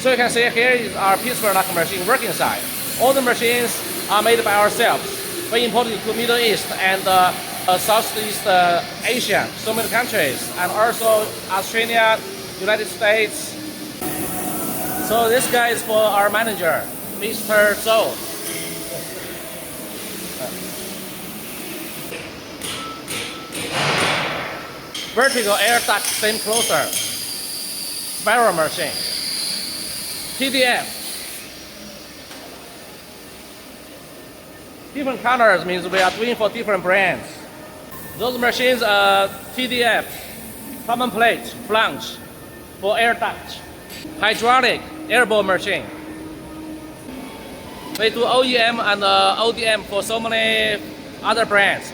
So you can see here is our Pittsburgh Duct machine working site. All the machines are made by ourselves. We imported to Middle East and Southeast Asia, so many countries, and also Australia, United States. So this guy is for our manager, Mr. Zhou. Vertical air duct steam closer, spiral machine, TDF. Different colors means we are doing for different brands. Those machines are TDF, common plate, flange, for air duct, hydraulic, airbowl machine. We do OEM and ODM for so many other brands.